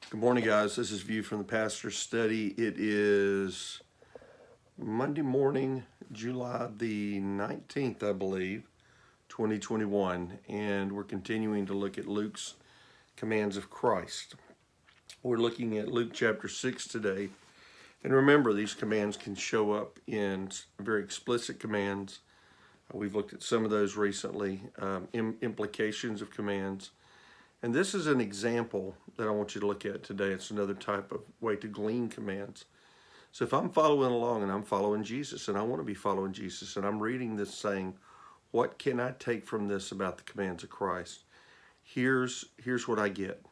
Good morning, guys. This is View from the Pastor's Study. It is Monday morning, July the 19th, I believe, 2021, and we're continuing to look at Luke's commands of Christ. We're looking at Luke chapter 6 today, and remember, these commands can show up in very explicit commands. We've looked at some of those recently, implications of commands. And this is an example that I want you to look at today. It's another type of way to glean commands. So if I'm following along and I'm following Jesus and I want to be following Jesus and I'm reading this saying, what can I take from this about the commands of Christ? Here's what I get.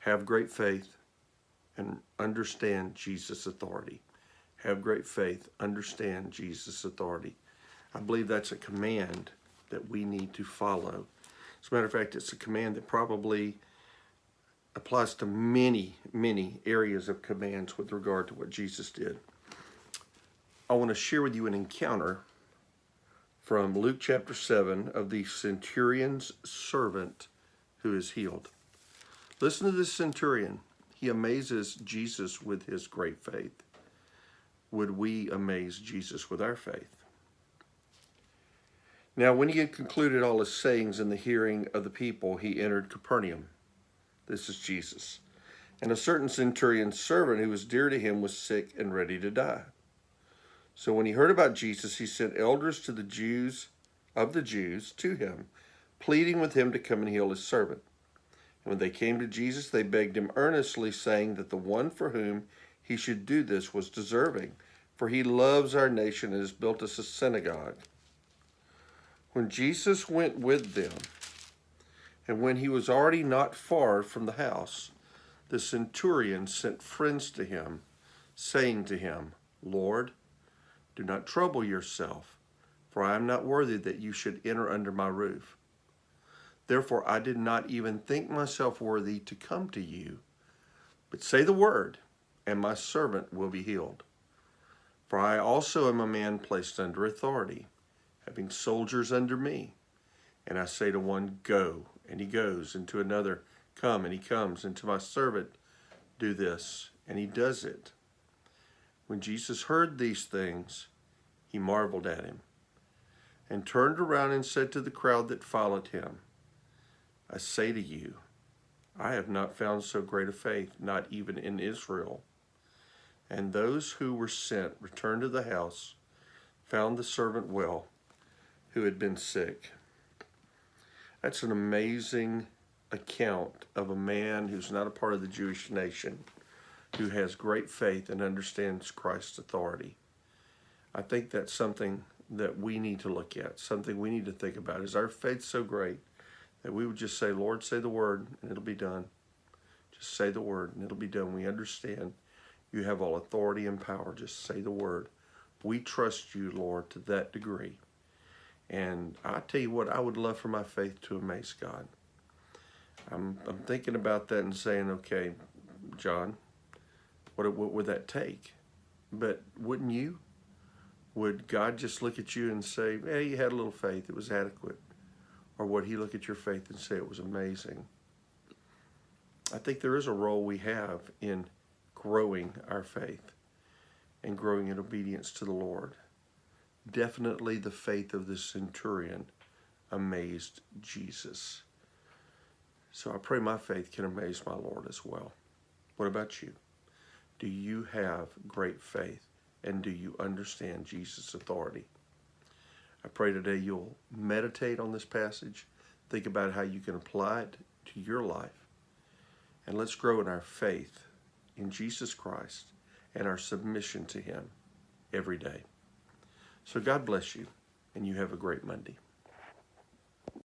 Have great faith and understand Jesus' authority. Have great faith, understand Jesus' authority. I believe that's a command that we need to follow. As a matter of fact, it's a command that probably applies to many, many areas of commands with regard to what Jesus did. I want to share with you an encounter from Luke chapter 7 of the centurion's servant who is healed. Listen to this centurion. He amazes Jesus with his great faith. Would we amaze Jesus with our faith? Now, when he had concluded all his sayings in the hearing of the people, he entered Capernaum. This is Jesus. And a certain centurion's servant who was dear to him was sick and ready to die. So when he heard about Jesus, he sent elders to the Jews to him, pleading with him to come and heal his servant. And when they came to Jesus, they begged him earnestly, saying that the one for whom he should do this was deserving, for he loves our nation and has built us a synagogue. When Jesus went with them, and when he was already not far from the house, the centurion sent friends to him, saying to him, Lord, do not trouble yourself, for I am not worthy that you should enter under my roof. Therefore I did not even think myself worthy to come to you, but say the word, and my servant will be healed. For I also am a man placed under authority, having soldiers under me. And I say to one, go, and he goes, and to another, come, and he comes, and to my servant, do this, and he does it. When Jesus heard these things, he marveled at him, and turned around and said to the crowd that followed him, I say to you, I have not found so great a faith, not even in Israel. And those who were sent returned to the house, found the servant well, who had been sick. That's an amazing account of a man who's not a part of the Jewish nation, who has great faith and understands Christ's authority. I think that's something that we need to look at, something we need to think about. Is our faith so great that we would just say, Lord, say the word, and it'll be done. Just say the word, and it'll be done. We understand you have all authority and power. Just say the word. We trust you, Lord, to that degree. And I tell you what, I would love for my faith to amaze God. I'm thinking about that and saying, okay, John, what would that take? But wouldn't you? Would God just look at you and say, hey, you had a little faith, it was adequate? Or would he look at your faith and say it was amazing? I think there is a role we have in growing our faith and growing in obedience to the Lord. Definitely the faith of the centurion amazed Jesus. So I pray my faith can amaze my Lord as well. What about you? Do you have great faith, and do you understand Jesus' authority? I pray today you'll meditate on this passage, think about how you can apply it to your life, and let's grow in our faith in Jesus Christ and our submission to him every day. So God bless you, and you have a great Monday.